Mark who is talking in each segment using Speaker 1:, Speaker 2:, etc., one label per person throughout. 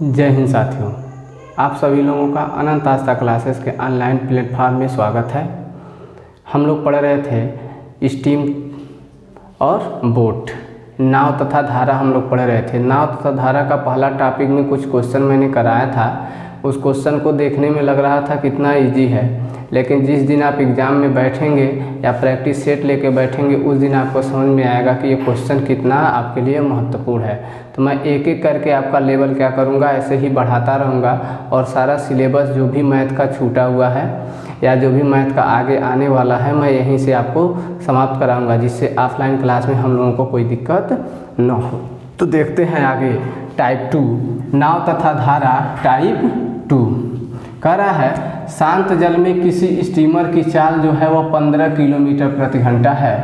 Speaker 1: जय हिंद साथियों, आप सभी लोगों का अनंत आस्था क्लासेस के ऑनलाइन प्लेटफॉर्म में स्वागत है। हम लोग पढ़ रहे थे स्टीम और बोट, नाव तथा धारा हम लोग पढ़ रहे थे। नाव तथा धारा का पहला टॉपिक में कुछ क्वेश्चन मैंने कराया था। उस क्वेश्चन को देखने में लग रहा था कितना इजी है, लेकिन जिस दिन आप एग्ज़ाम में बैठेंगे या प्रैक्टिस सेट लेके बैठेंगे उस दिन आपको समझ में आएगा कि ये क्वेश्चन कितना आपके लिए महत्वपूर्ण है। तो मैं एक एक करके आपका लेवल क्या करूँगा, ऐसे ही बढ़ाता रहूँगा और सारा सिलेबस जो भी मैथ का छूटा हुआ है या जो भी मैथ का आगे आने वाला है मैं यहीं से आपको समाप्त कराऊँगा, जिससे ऑफलाइन क्लास में हम लोगों को कोई दिक्कत न हो। तो देखते हैं आगे। टाइप 2 नाव तथा धारा टाइप 2 कह रहा है शांत जल में किसी स्टीमर की चाल जो है वह 15 किलोमीटर प्रति घंटा है।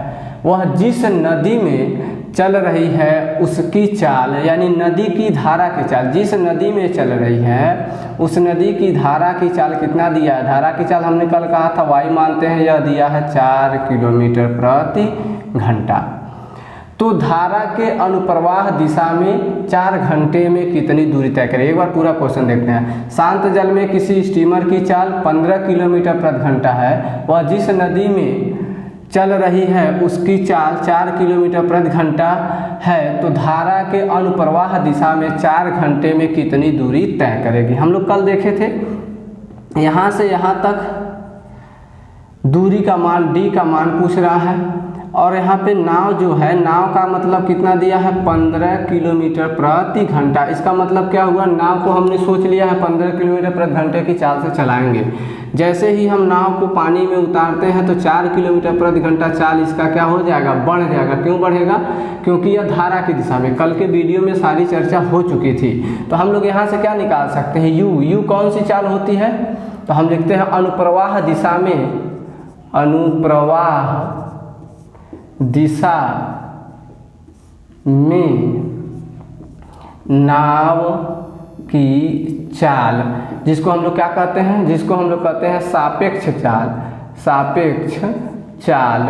Speaker 1: वह जिस नदी में चल रही है उसकी चाल, यानी नदी की धारा की चाल, जिस नदी में चल रही है उस नदी की धारा की चाल कितना दिया है। धारा की चाल हमने कल कहा था वाई मानते हैं, यह दिया है 4 किलोमीटर प्रति घंटा। तो धारा के अनुप्रवाह दिशा में 4 घंटे में कितनी दूरी तय करें। एक बार पूरा क्वेश्चन देखते हैं। शांत जल में किसी स्टीमर की चाल 15 किलोमीटर प्रति घंटा है। वह जिस नदी में चल रही है उसकी चाल 4 किलोमीटर प्रति घंटा है। तो धारा के अनुप्रवाह दिशा में 4 घंटे में कितनी दूरी तय करेगी। हम लोग कल देखे थे यहाँ से यहाँ तक दूरी का मान, डी का मान पूछ रहा है। और यहाँ पे नाव जो है, नाव का मतलब कितना दिया है 15 किलोमीटर प्रति घंटा। इसका मतलब क्या हुआ, नाव को हमने सोच लिया है 15 किलोमीटर प्रति घंटे की चाल से चलाएंगे। जैसे ही हम नाव को पानी में उतारते हैं तो 4 किलोमीटर प्रति घंटा चाल इसका क्या हो जाएगा, बढ़ जाएगा। क्यों बढ़ेगा, क्योंकि यह धारा की दिशा में, कल के वीडियो में सारी चर्चा हो चुकी थी। तो हम लोग यहाँ से क्या निकाल सकते हैं, यू कौन सी चाल होती है। तो हम लिखते हैं अनुप्रवाह दिशा में, अनुप्रवाह दिशा में नाव की चाल, जिसको हम लोग क्या कहते हैं, जिसको हम लोग कहते हैं सापेक्ष चाल। सापेक्ष चाल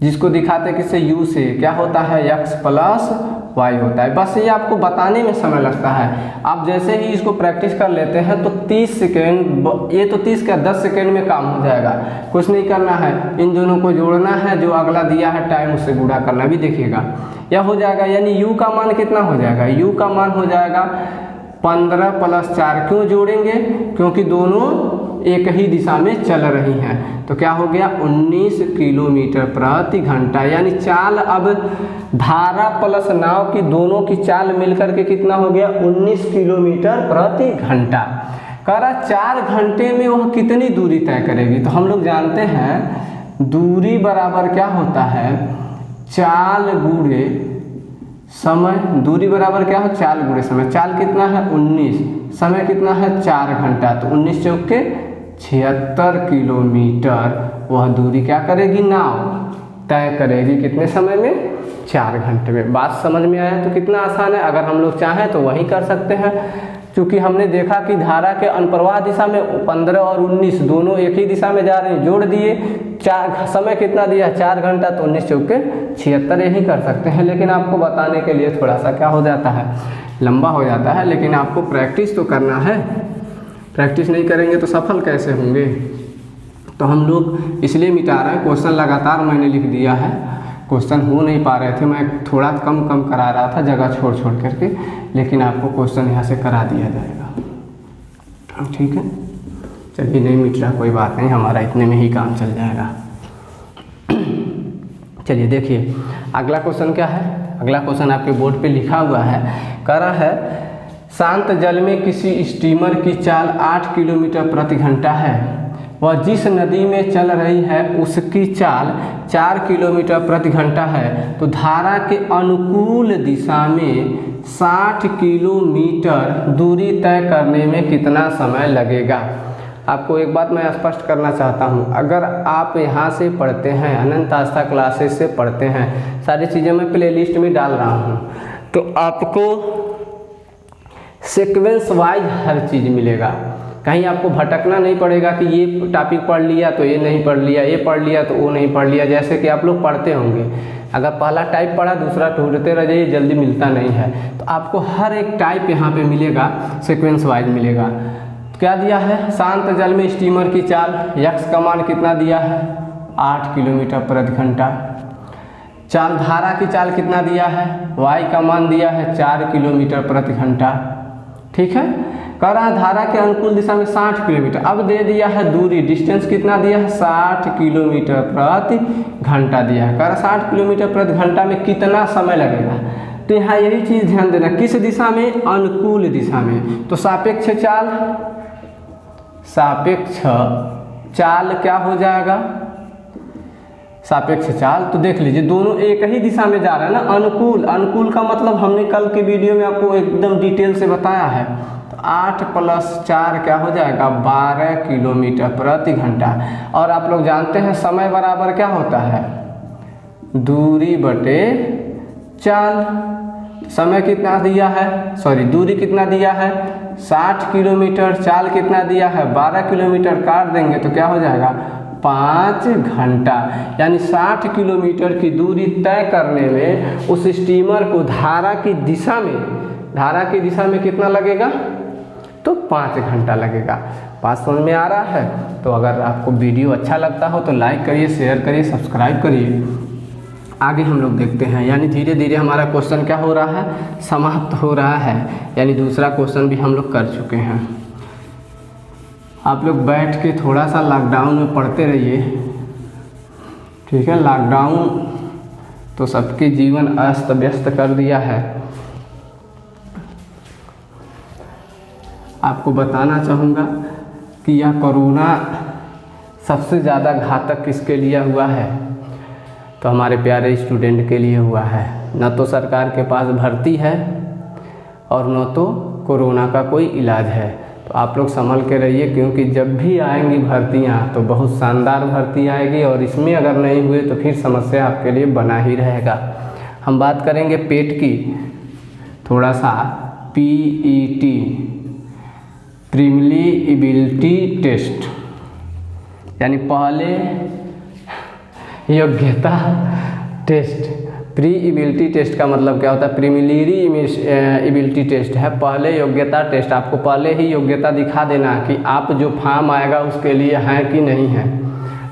Speaker 1: जिसको दिखाते हैं किससे, यू से, क्या होता है x प्लस वाई होता है। बस ये आपको बताने में समय लगता है। आप जैसे ही इसको प्रैक्टिस कर लेते हैं तो 30 सेकेंड, ये तो 30 का 10 सेकेंड में काम हो जाएगा। कुछ नहीं करना है, इन दोनों को जोड़ना है, जो अगला दिया है टाइम उससे गुणा करना भी देखिएगा, यह हो जाएगा। यानी u का मान कितना हो जाएगा, u का मान हो जाएगा 15 + 4। क्यों जोड़ेंगे, क्योंकि दोनों एक ही दिशा में चल रही हैं। तो क्या हो गया 19 किलोमीटर प्रति घंटा। यानी चाल अब धारा प्लस नाव की दोनों की चाल मिलकर के कितना हो गया 19 किलोमीटर प्रति घंटा। कह रहा 4 घंटे में वह कितनी दूरी तय करेगी। तो हम लोग जानते हैं दूरी बराबर क्या होता है, चाल गुणे समय। दूरी बराबर क्या है, चाल गुणे समय। चाल कितना है 19, समय कितना है 4 घंटा। तो 19 चौके 76 किलोमीटर वह दूरी क्या करेगी, नाव तय करेगी। कितने समय में, 4 घंटे में। बात समझ में आया। तो कितना आसान है, अगर हम लोग चाहें तो वही कर सकते हैं। क्योंकि हमने देखा कि धारा के अनुप्रवाह दिशा में 15 और 19 दोनों एक ही दिशा में जा रहे हैं, जोड़ दिए। 4 समय कितना दिया, 4 घंटा। तो 19 चौके 76 यही कर सकते हैं। लेकिन आपको बताने के लिए थोड़ा सा क्या हो जाता है, लंबा हो जाता है। लेकिन आपको प्रैक्टिस तो करना है, प्रैक्टिस नहीं करेंगे तो सफल कैसे होंगे। तो हम लोग इसलिए मिटा रहे हैं, क्वेश्चन लगातार मैंने लिख दिया है, क्वेश्चन हो नहीं पा रहे थे, मैं थोड़ा कम करा रहा था जगह छोड़ करके, लेकिन आपको क्वेश्चन यहाँ से करा दिया जाएगा। ठीक है, चलिए नहीं मिट रहा, कोई बात नहीं, हमारा इतने में ही काम चल जाएगा। चलिए देखिए अगला क्वेश्चन क्या है। अगला क्वेश्चन आपके बोर्ड पे लिखा हुआ है। कह रहा है शांत जल में किसी स्टीमर की चाल 8 किलोमीटर प्रति घंटा है। वह जिस नदी में चल रही है उसकी चाल 4 किलोमीटर प्रति घंटा है। तो धारा के अनुकूल दिशा में 60 किलोमीटर दूरी तय करने में कितना समय लगेगा। आपको एक बात मैं स्पष्ट करना चाहता हूं, अगर आप यहाँ से पढ़ते हैं, अनंत आस्था क्लासेस से पढ़ते हैं, सारी चीज़ें मैं प्लेलिस्ट में डाल रहा हूँ, तो आपको सीक्वेंस वाइज हर चीज़ मिलेगा। कहीं आपको भटकना नहीं पड़ेगा कि ये टॉपिक पढ़ लिया तो ये नहीं पढ़ लिया, ये पढ़ लिया तो वो नहीं पढ़ लिया। जैसे कि आप लोग पढ़ते होंगे, अगर पहला टाइप पढ़ा दूसरा ढूंढते रह जाइए, जल्दी मिलता नहीं है। तो आपको हर एक टाइप यहाँ पे मिलेगा, सीक्वेंस वाइज मिलेगा। क्या दिया है, शांत जल में स्टीमर की चाल, यक्स का मान कितना दिया है 8 किलोमीटर प्रति घंटा। चाल धारा की चाल कितना दिया है, वाई का मान दिया है 4 किलोमीटर प्रति घंटा। ठीक है, कह रहा है धारा के अनुकूल दिशा में 60 किलोमीटर। अब दे दिया है दूरी, डिस्टेंस कितना दिया है 60 किलोमीटर प्रति घंटा दिया है। कह रहा 60 किलोमीटर प्रति घंटा में कितना समय लगेगा। तो यहाँ यही चीज़ ध्यान देना, किस दिशा में, अनुकूल दिशा में। तो सापेक्ष चाल क्या हो जाएगा, सापेक्ष चाल। तो देख लीजिए दोनों एक ही दिशा में जा रहा है ना, अनुकूल। अनुकूल का मतलब हमने कल के वीडियो में आपको एकदम डिटेल से बताया है। तो 8 + 4 क्या हो जाएगा 12 किलोमीटर प्रति घंटा। और आप लोग जानते हैं समय बराबर क्या होता है, दूरी बटे चाल। समय कितना दिया है, सॉरी दूरी कितना दिया है 60 किलोमीटर, चाल कितना दिया है 12 किलोमीटर, काट देंगे तो क्या हो जाएगा 5 घंटा। यानी 60 किलोमीटर की दूरी तय करने में उस स्टीमर को धारा की दिशा में कितना लगेगा, तो 5 घंटा लगेगा। बात समझ में आ रहा है। तो अगर आपको वीडियो अच्छा लगता हो तो लाइक करिए, शेयर करिए, सब्सक्राइब करिए। आगे हम लोग देखते हैं, यानी धीरे धीरे हमारा क्वेश्चन क्या हो रहा है, समाप्त हो रहा है। यानी दूसरा क्वेश्चन भी हम लोग कर चुके हैं। आप लोग बैठ के थोड़ा सा लॉकडाउन में पढ़ते रहिए, ठीक है। लॉकडाउन तो सबके जीवन अस्त व्यस्त कर दिया है। आपको बताना चाहूँगा कि यह कोरोना सबसे ज़्यादा घातक किसके लिए हुआ है, तो हमारे प्यारे स्टूडेंट के लिए हुआ है। न तो सरकार के पास भर्ती है और न तो कोरोना का कोई इलाज है। तो आप लोग संभल के रहिए, क्योंकि जब भी आएंगी भर्तियाँ तो बहुत शानदार भर्ती आएगी, और इसमें अगर नहीं हुए तो फिर समस्या आपके लिए बना ही रहेगा। हम बात करेंगे पेट की, थोड़ा सा PET, प्रीलिमिनरी एबिलिटी टेस्ट, यानी पहले योग्यता टेस्ट। प्री एबिलिटी टेस्ट का मतलब क्या होता है, प्रीलिमिनरी एबिलिटी टेस्ट है पहले योग्यता टेस्ट। आपको पहले ही योग्यता दिखा देना कि आप जो फॉर्म आएगा उसके लिए हैं कि नहीं है,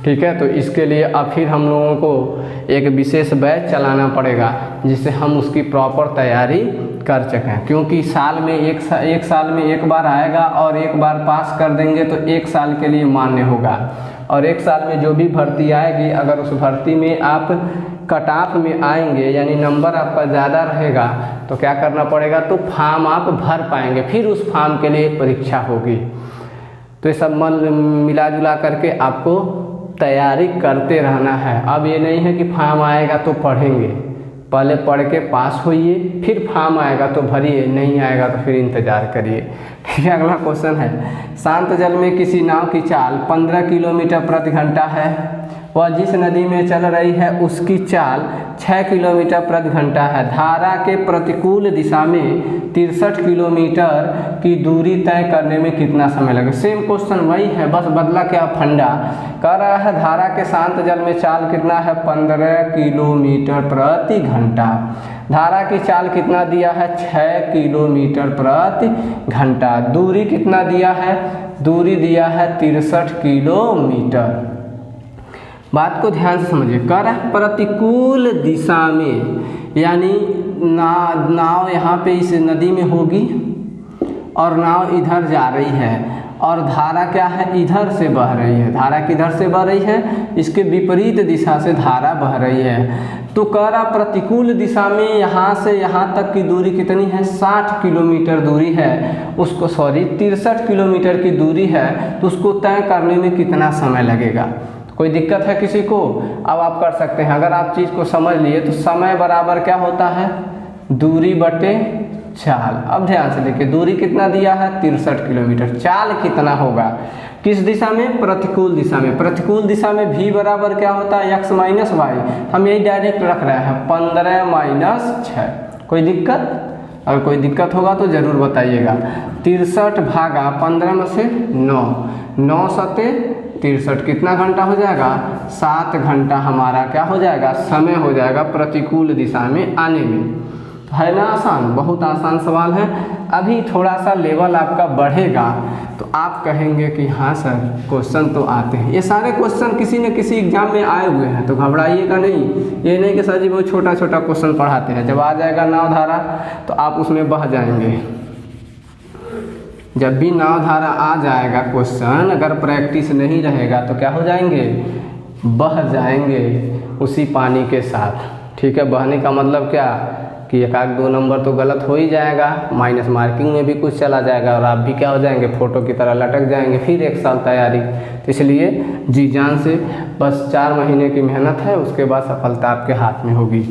Speaker 1: ठीक है। तो इसके लिए अब फिर हम लोगों को एक विशेष बैच चलाना पड़ेगा, जिससे हम उसकी प्रॉपर तैयारी कर सकें। क्योंकि साल में एक साल में एक बार आएगा, और एक बार पास कर देंगे तो 1 साल के लिए मान्य होगा। और 1 साल में जो भी भर्ती आएगी, अगर उस भर्ती में आप कट ऑफ में आएंगे, यानी नंबर आपका ज़्यादा रहेगा, तो क्या करना पड़ेगा, तो फॉर्म आप भर पाएंगे। फिर उस फॉर्म के लिए एक परीक्षा होगी। तो ये सब मिला जुला करके आपको तैयारी करते रहना है। अब ये नहीं है कि फॉर्म आएगा तो पढ़ेंगे, पहले पढ़ के पास होइए, फिर फॉर्म आएगा तो भरिए, नहीं आएगा तो फिर इंतज़ार करिए, ठीक है। अगला क्वेश्चन है, शांत जल में किसी नाव की चाल 15 किलोमीटर प्रति घंटा है, वह जिस नदी में चल रही है उसकी चाल 6 किलोमीटर प्रति घंटा है। धारा के प्रतिकूल दिशा में 63 किलोमीटर की दूरी तय करने में कितना समय लगे। सेम क्वेश्चन वही है, बस बदला क्या फंडा। कह रहा है धारा के शांत जल में चाल कितना है 15 किलोमीटर प्रति घंटा। धारा की चाल कितना दिया है 6 किलोमीटर प्रति घंटा। दूरी कितना दिया है, दूरी दिया है 63 किलोमीटर। बात को ध्यान से समझिए। कह रहा है प्रतिकूल दिशा में, यानी नाव यहाँ पे इस नदी में होगी और नाव इधर जा रही है, और धारा क्या है इधर से बह रही है। धारा किधर से बह रही है, इसके विपरीत दिशा से धारा बह रही है। तो कह रहा प्रतिकूल दिशा में यहाँ से यहाँ तक की दूरी कितनी है 60 किलोमीटर दूरी है, उसको 63 किलोमीटर की दूरी है। तो उसको तय करने में कितना समय लगेगा। कोई दिक्कत है किसी को, अब आप कर सकते हैं। अगर आप चीज़ को समझ लिए तो समय बराबर क्या होता है, दूरी बटे चाल। अब ध्यान से देखिए, दूरी कितना दिया है 63 किलोमीटर, चाल कितना होगा, किस दिशा में, प्रतिकूल दिशा में। प्रतिकूल दिशा में v बराबर क्या होता है x - y। हम यही डायरेक्ट रख रहे हैं 15 - 6। कोई दिक्कत अगर कोई दिक्कत होगा तो ज़रूर बताइएगा। 63 भागा 15 में से 9, 9 सते 63, कितना घंटा हो जाएगा? 7 घंटा हमारा क्या हो जाएगा? समय हो जाएगा प्रतिकूल दिशा में आने में। तो है ना आसान, बहुत आसान सवाल है। अभी थोड़ा सा लेवल आपका बढ़ेगा तो आप कहेंगे कि हाँ सर क्वेश्चन तो आते हैं। ये सारे क्वेश्चन किसी न किसी एग्जाम में आए हुए हैं, तो घबराइएगा नहीं। ये नहीं कि सर जी बहुत छोटा छोटा क्वेश्चन पढ़ाते हैं। जब आ जाएगा नाव धारा तो आप उसमें बह जाएंगे। जब भी नाव धारा आ जाएगा क्वेश्चन, अगर प्रैक्टिस नहीं रहेगा तो क्या हो जाएंगे? बह जाएंगे उसी पानी के साथ। ठीक है, बहने का मतलब क्या कि 1-2 नंबर तो गलत हो ही जाएगा, माइनस मार्किंग में भी कुछ चला जाएगा और आप भी क्या हो जाएंगे? फोटो की तरह लटक जाएंगे। फिर 1 साल तैयारी। तो इसलिए जी जान से बस 4 महीने की मेहनत है, उसके बाद सफलता आपके हाथ में होगी।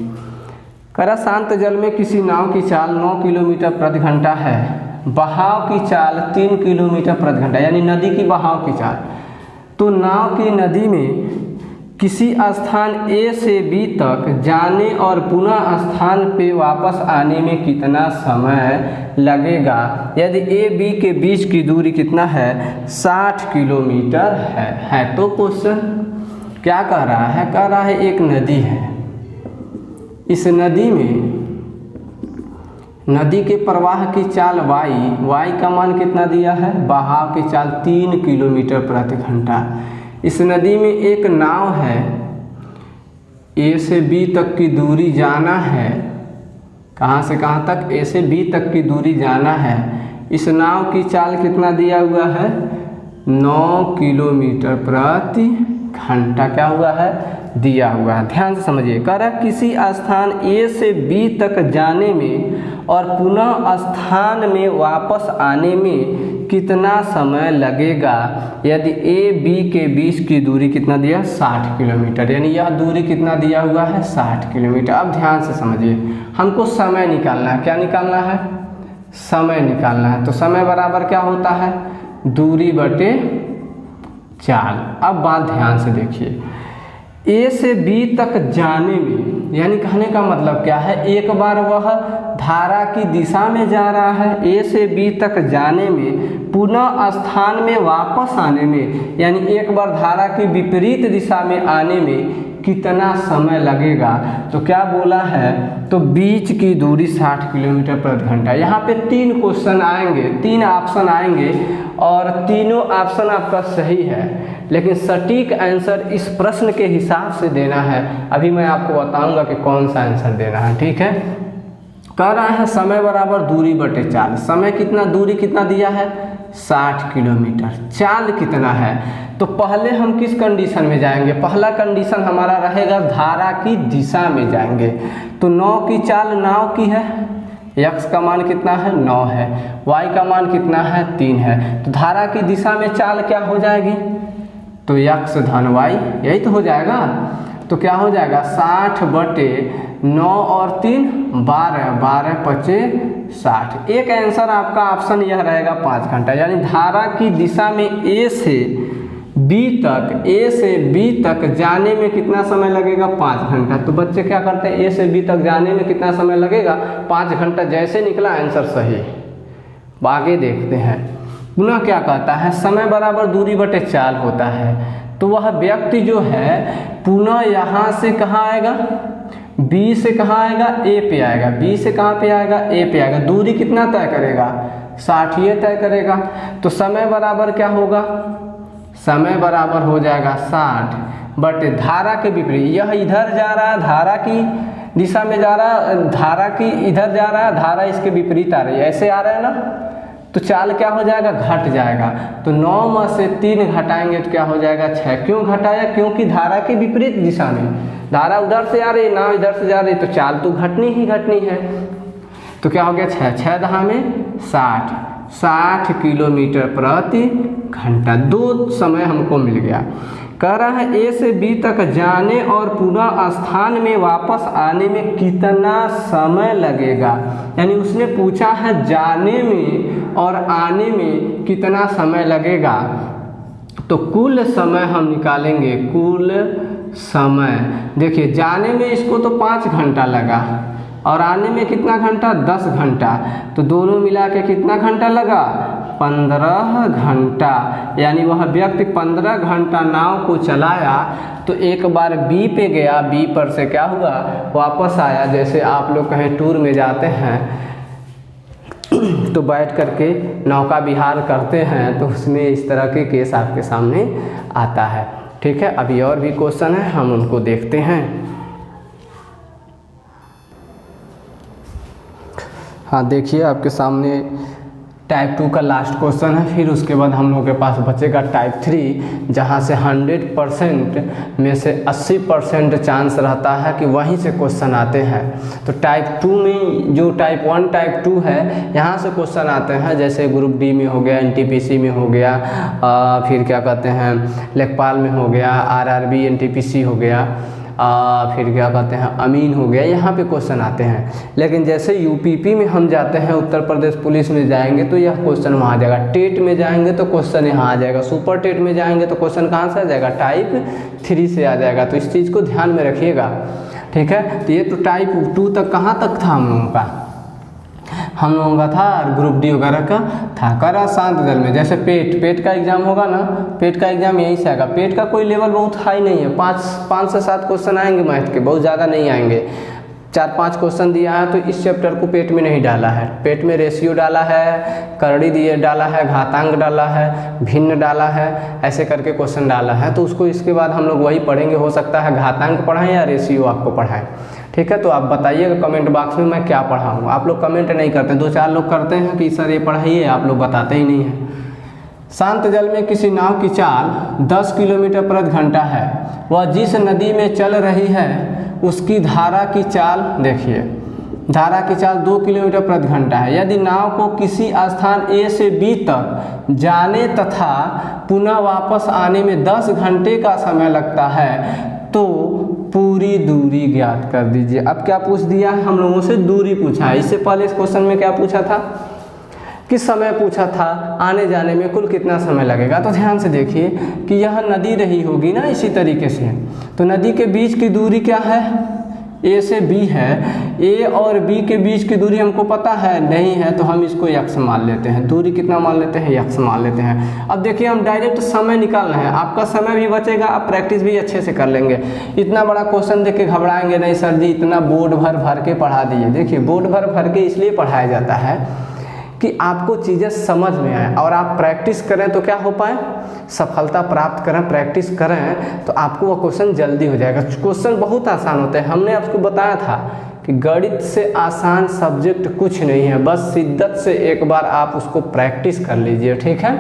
Speaker 1: करा शांत जल में किसी नाव की चाल 9 किलोमीटर प्रति घंटा है, बहाव की चाल 3 किलोमीटर प्रति घंटा, यानी नदी की बहाव की चाल। तो नाव की नदी में किसी स्थान A से B तक जाने और पुनः स्थान पे वापस आने में कितना समय लगेगा? यदि A B के बीच की दूरी कितना है? 60 किलोमीटर है। तो क्वेश्चन क्या कह रहा है? कह रहा है एक नदी है, इस नदी में नदी के प्रवाह की चाल y का मान कितना दिया है? बहाव की चाल 3 किलोमीटर प्रति घंटा। इस नदी में एक नाव है, A से B तक की दूरी जाना है। कहाँ से कहाँ तक? A से B तक की दूरी जाना है। इस नाव की चाल कितना दिया हुआ है? 9 किलोमीटर प्रति घंटा क्या हुआ है? दिया हुआ है। ध्यान से समझिए। कह रहा किसी स्थान A से B तक जाने में और पुनः स्थान में वापस आने में कितना समय लगेगा? यदि A B के बीच की दूरी कितना दिया? 60 किलोमीटर, यानी यह दूरी कितना दिया हुआ है? 60 किलोमीटर। अब ध्यान से समझिए, हमको समय निकालना है। क्या निकालना है? समय निकालना है। तो समय बराबर क्या होता है? दूरी बटे चाल। अब बात ध्यान से देखिए, A से B तक जाने में, यानी कहने का मतलब क्या है? एक बार वह धारा की दिशा में जा रहा है, A से B तक जाने में, पुनः स्थान में वापस आने में, यानी एक बार धारा की विपरीत दिशा में आने में कितना समय लगेगा? तो क्या बोला है? तो बीच की दूरी 60 किलोमीटर प्रति घंटा। यहाँ पे 3 क्वेश्चन आएंगे, 3 ऑप्शन आएंगे और तीनों ऑप्शन आपका सही है, लेकिन सटीक आंसर इस प्रश्न के हिसाब से देना है। अभी मैं आपको बताऊंगा कि कौन सा आंसर देना है। ठीक है, कह रहा है समय बराबर दूरी बटे चाल। समय कितना, दूरी कितना दिया है? 60 किलोमीटर। चाल कितना है? तो पहले हम किस कंडीशन में जाएंगे? पहला कंडीशन हमारा रहेगा धारा की दिशा में जाएंगे। तो 9 की चाल नाव की है, x का मान कितना है? 9 है, y का मान कितना है? 3 है। तो धारा की दिशा में चाल क्या हो जाएगी? तो x धन y, यही तो हो जाएगा। तो क्या हो जाएगा? 60 बटे 9 और 3 12, 12 पचे 60। एक आंसर आपका ऑप्शन यह रहेगा 5 घंटा। यानी धारा की दिशा में A से B तक जाने में कितना समय लगेगा? 5 घंटा। तो बच्चे क्या करते हैं? A से B तक जाने में कितना समय लगेगा? 5 घंटा। जैसे निकला आंसर सही। आगे देखते हैं, पुनः क्या कहता है? समय बराबर दूरी बटे चाल होता है। तो वह व्यक्ति जो है पुनः यहाँ से कहाँ आएगा? B से कहाँ आएगा? A पे आएगा। B से कहाँ पे आएगा? A पे आएगा। दूरी कितना तय करेगा? 60 ये तय करेगा। तो समय बराबर क्या होगा? समय बराबर हो जाएगा 60 बटे धारा के विपरीत। यह इधर जा रहा है, धारा की दिशा में जा रहा है, धारा की इधर जा रहा है, धारा इसके विपरीत आ रही है, ऐसे आ रहा है ना। तो चाल क्या हो जाएगा? घट जाएगा। तो 9 में से 3 घटाएंगे तो क्या हो जाएगा? 6। क्यों घटाया? क्योंकि धारा के विपरीत दिशा में, धारा उधर से आ रही, नाव इधर से जा रही, तो चाल तो घटनी ही घटनी है। तो क्या हो गया? 6, 6 दहा में 60 किलोमीटर प्रति घंटा। 2 समय हमको मिल गया। कह रहा है A से B तक जाने और पुनः स्थान में वापस आने में कितना समय लगेगा। यानी उसने पूछा है जाने में और आने में कितना समय लगेगा। तो कुल समय हम निकालेंगे। कुल समय देखिए, जाने में इसको तो 5 घंटा लगा और आने में कितना घंटा, 10 घंटा, तो दोनों मिला के कितना घंटा लगा, 15 घंटा। यानी वह व्यक्ति 15 घंटा नाव को चलाया। तो एक बार बी पे गया, बी पर से क्या हुआ, वापस आया। जैसे आप लोग कहीं टूर में जाते हैं तो बैठ करके नौका विहार करते हैं, तो उसमें इस तरह के केस आपके सामने आता है। ठीक है, अभी और भी क्वेश्चन है, हम उनको देखते हैं। हाँ देखिए, आपके सामने टाइप 2 का लास्ट क्वेश्चन है, फिर उसके बाद हम लोगों के पास बचेगा टाइप 3, जहाँ से 100% में से 80% चांस रहता है कि वहीं से क्वेश्चन आते हैं। तो टाइप 2 में जो टाइप 1 टाइप 2 है, यहाँ से क्वेश्चन आते हैं। जैसे ग्रुप डी में हो गया, NTPC में हो गया, फिर क्या कहते हैं लेखपाल में हो गया, RRB NTPC हो गया, फिर क्या कहते हैं अमीन हो गया, यहाँ पे क्वेश्चन आते हैं। लेकिन जैसे UPP में हम जाते हैं, उत्तर प्रदेश पुलिस में जाएंगे तो यह क्वेश्चन वहाँ आ जाएगा। टेट में जाएंगे तो क्वेश्चन यहाँ आ जाएगा। सुपर टेट में जाएंगे तो क्वेश्चन कहाँ से आ जाएगा, टाइप 3 से आ जाएगा। तो इस चीज़ को ध्यान में रखिएगा। ठीक है, तो ये तो टाइप 2 तक कहाँ तक था हम लोगों का, हम लोगों का था ग्रुप डी वगैरह का था। करा शांत जल में, जैसे पेट का एग्जाम होगा ना, पेट का एग्जाम यहीं से आएगा। पेट का कोई लेवल बहुत हाई नहीं है, 5 से 7 क्वेश्चन आएंगे मैथ के, बहुत ज़्यादा नहीं आएंगे। 4-5 क्वेश्चन दिया है, तो इस चैप्टर को पेट में नहीं डाला है। पेट में रेशियो डाला है, करड़ी दिए डाला है, घातांक डाला है, भिन्न डाला है, ऐसे करके क्वेश्चन डाला है। तो उसको इसके बाद हम लोग वही पढ़ेंगे। हो सकता है घातांक पढ़ाएं या रेशियो आपको पढ़ाएं। ठीक है, तो आप बताइएगा कमेंट बॉक्स में मैं क्या पढ़ाऊँ। आप लोग कमेंट नहीं करते, 2-4 लोग करते हैं कि सर ये पढ़ाइए, आप लोग बताते ही नहीं हैं। शांत जल में किसी नाव की चाल 10 किलोमीटर प्रति घंटा है। वह जिस नदी में चल रही है उसकी धारा की चाल देखिए, धारा की चाल 2 किलोमीटर प्रति घंटा है। यदि नाव को किसी स्थान A से B तक जाने तथा पुनः वापस आने में 10 घंटे का समय लगता है तो पूरी दूरी ज्ञात कर दीजिए। अब क्या पूछ दिया है हम लोगों से, दूरी पूछा है। इससे पहले इस क्वेश्चन में क्या पूछा था, किस समय पूछा था, आने जाने में कुल कितना समय लगेगा। तो ध्यान से देखिए कि यह नदी रही होगी ना, इसी तरीके से। तो नदी के बीच की दूरी क्या है, A से B है। A और B के बीच की दूरी हमको पता है नहीं है, तो हम इसको x मान लेते हैं। दूरी कितना मान लेते हैं, x मान लेते हैं। अब देखिए हम डायरेक्ट समय निकालना है, आपका समय भी बचेगा, आप प्रैक्टिस भी अच्छे से कर लेंगे। इतना बड़ा क्वेश्चन देख के घबराएंगे नहीं, सर जी इतना बोर्ड भर के पढ़ा दिए। देखिए बोर्ड भर के इसलिए पढ़ाया जाता है कि आपको चीज़ें समझ में आए और आप प्रैक्टिस करें तो क्या हो पाए, सफलता प्राप्त करें। प्रैक्टिस करें तो आपको वो क्वेश्चन जल्दी हो जाएगा। क्वेश्चन बहुत आसान होते हैं। हमने आपको बताया था कि गणित से आसान सब्जेक्ट कुछ नहीं है, बस शिद्दत से एक बार आप उसको प्रैक्टिस कर लीजिए। ठीक है,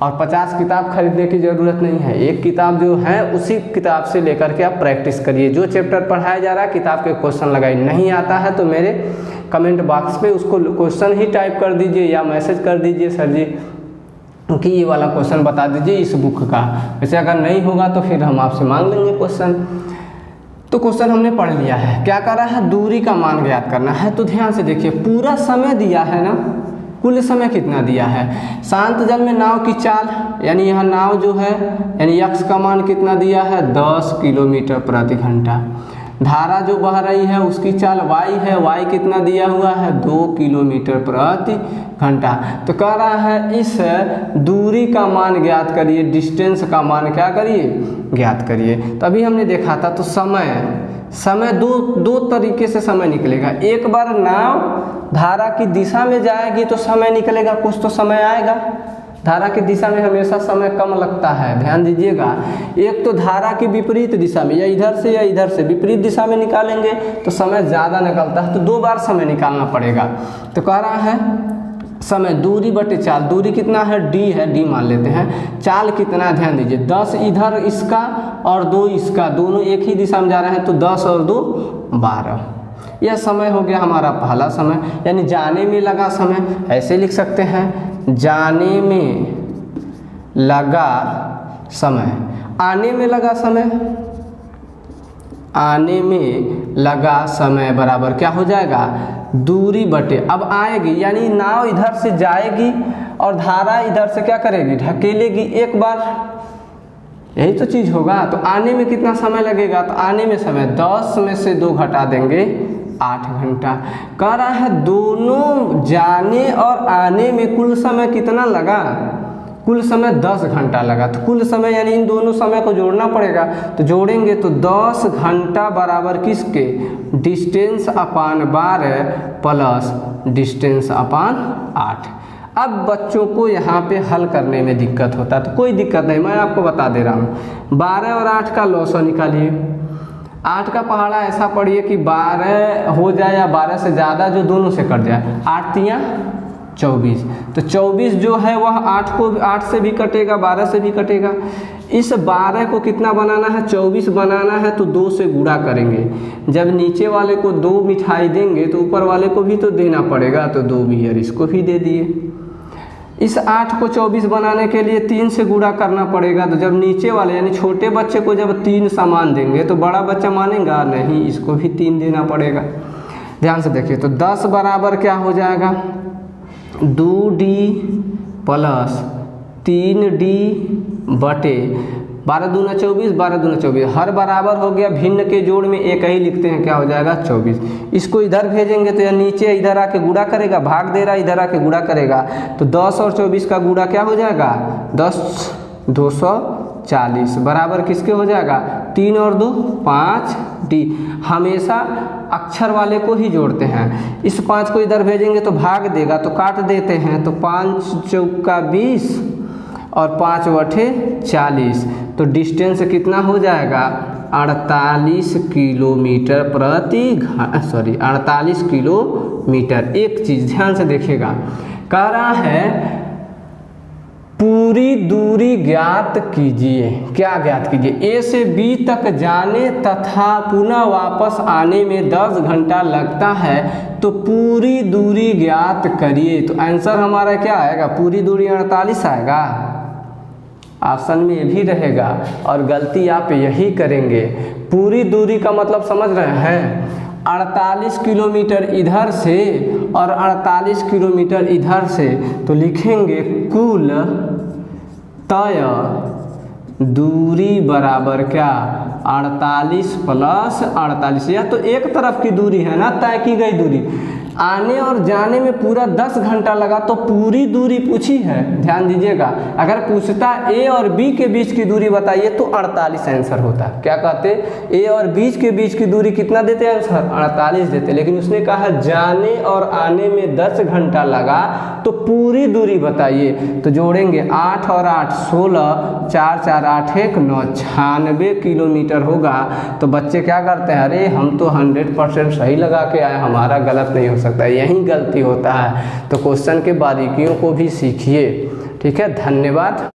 Speaker 1: और 50 किताब खरीदने की ज़रूरत नहीं है। एक किताब जो है उसी किताब से लेकर के आप प्रैक्टिस करिए। जो चैप्टर पढ़ाया जा रहा है किताब के क्वेश्चन लगाइए। नहीं आता है तो मेरे कमेंट बॉक्स पे उसको क्वेश्चन ही टाइप कर दीजिए या मैसेज कर दीजिए, सर जी कि ये वाला क्वेश्चन बता दीजिए इस बुक का। वैसे अगर नहीं होगा तो फिर हम आपसे मांग लेंगे क्वेश्चन। तो क्वेश्चन हमने पढ़ लिया है। क्या कर रहा है, दूरी का मान ज्ञात करना है। तो ध्यान से देखिए, पूरा समय दिया है ना, कुल समय कितना दिया है। शांत जल में नाव की चाल, यानी यह नाव जो है, यानी x का मान कितना दिया है, 10 किलोमीटर प्रति घंटा। धारा जो बह रही है उसकी चाल y है, y कितना दिया हुआ है, 2 किलोमीटर प्रति घंटा। तो कह रहा है इस दूरी का मान ज्ञात करिए, डिस्टेंस का मान क्या करिए, ज्ञात करिए। तो अभी हमने देखा था, तो समय दो तरीके से समय निकलेगा। एक बार नाव धारा की दिशा में जाएगी तो समय निकलेगा, कुछ तो समय आएगा। धारा की दिशा में हमेशा समय कम लगता है, ध्यान दीजिएगा। एक तो धारा की विपरीत दिशा में, या इधर से विपरीत दिशा में निकालेंगे तो समय ज़्यादा निकलता है, तो 2 बार समय निकालना पड़ेगा। तो कह रहा है समय दूरी बटे चाल, दूरी कितना है, d है, d मान लेते हैं। चाल कितना, ध्यान दीजिए, 10 इधर इसका और 2 इसका, दोनों एक ही दिशा में जा रहे हैं, तो 10 और 2 12। यह समय हो गया हमारा पहला समय, यानी जाने में लगा समय। ऐसे लिख सकते हैं, जाने में लगा समय, आने में लगा समय, आने में लगा समय बराबर क्या हो जाएगा, दूरी बटे। अब आएगी, यानी नाव इधर से जाएगी और धारा इधर से क्या करेगी, ढकेलेगी एक बार, यही तो चीज़ होगा। तो आने में कितना समय लगेगा, तो आने में समय 10 में से 2 घटा देंगे 8 घंटा। कह रहा है दोनों जाने और आने में कुल समय कितना लगा, कुल समय 10 घंटा लगा। तो कुल समय यानी इन दोनों समय को जोड़ना पड़ेगा, तो जोड़ेंगे तो 10 घंटा बराबर किसके, डिस्टेंस अपान 12 प्लस डिस्टेंस अपान 8। अब बच्चों को यहाँ पे हल करने में दिक्कत होता है, तो कोई दिक्कत नहीं, मैं आपको बता दे रहा हूँ। 12 और 8 का लॉस निकालिए, 8 का पहाड़ा ऐसा पढ़िए कि 12 हो जाए या 12 से ज़्यादा जो दोनों से कट जाए, 8 तियाँ 24, तो 24 जो है वह 8 से भी कटेगा, 12 से भी कटेगा। इस 12 को कितना बनाना है, 24 बनाना है, तो 2 से गुणा करेंगे। जब नीचे वाले को 2 मिठाई देंगे तो ऊपर वाले को भी तो देना पड़ेगा, तो 2 बियर इसको भी दे दिए। इस 8 को 24 बनाने के लिए 3 से गुणा करना पड़ेगा, तो जब नीचे वाले यानी छोटे बच्चे को जब 3 सामान देंगे तो बड़ा बच्चा मानेगा नहीं, इसको भी 3 देना पड़ेगा। ध्यान से देखिए, तो 10 बराबर क्या हो जाएगा, 2D प्लस 3D बटे 12 दूना 24, 12 दूना 24, हर बराबर हो गया, भिन्न के जोड़ में एक ही लिखते हैं, क्या हो जाएगा 24। इसको इधर भेजेंगे तो यह नीचे इधर आके गुणा करेगा, भाग दे रहा इधर आके गुणा करेगा, तो 10 और 24 का गुणा क्या हो जाएगा, 10 240 बराबर किसके हो जाएगा, 3 और 2 5D। हमेशा अक्षर वाले को ही जोड़ते हैं। इस 5 को इधर भेजेंगे तो भाग देगा, तो काट देते हैं, तो 5 चौका 20 और 5 बटे 40, तो डिस्टेंस कितना हो जाएगा, 48 किलोमीटर 48 किलोमीटर। एक चीज़ ध्यान से देखिएगा, कह रहा है पूरी दूरी ज्ञात कीजिए। क्या ज्ञात कीजिए, ए से बी तक जाने तथा पुनः वापस आने में 10 घंटा लगता है, तो पूरी दूरी ज्ञात करिए। तो आंसर हमारा क्या आएगा, पूरी दूरी 48 आएगा, ऑप्शन में ये भी रहेगा, और गलती आप यही करेंगे। पूरी दूरी का मतलब समझ रहे हैं, 48 किलोमीटर इधर से और 48 किलोमीटर इधर से, तो लिखेंगे कुल तय दूरी बराबर क्या, 48 प्लस 48। यह तो एक तरफ की दूरी है ना, तय की गई दूरी। आने और जाने में पूरा 10 घंटा लगा, तो पूरी दूरी पूछी है, ध्यान दीजिएगा। अगर पूछता ए और बी के बीच की दूरी बताइए तो 48 आंसर होता। क्या कहते, ए और बीच के बीच की दूरी कितना देते आंसर, 48 देते, लेकिन उसने कहा जाने और आने में 10 घंटा लगा, तो पूरी दूरी बताइए। तो जोड़ेंगे 8 और 8 16, 4 4 8 1 9, 96 किलोमीटर होगा। तो बच्चे क्या करते हैं, अरे हम तो 100% सही लगा के आए, हमारा गलत नहीं हो सकता, यही गलती होता है। तो क्वेश्चन के बारीकियों को भी सीखिए, ठीक है। धन्यवाद।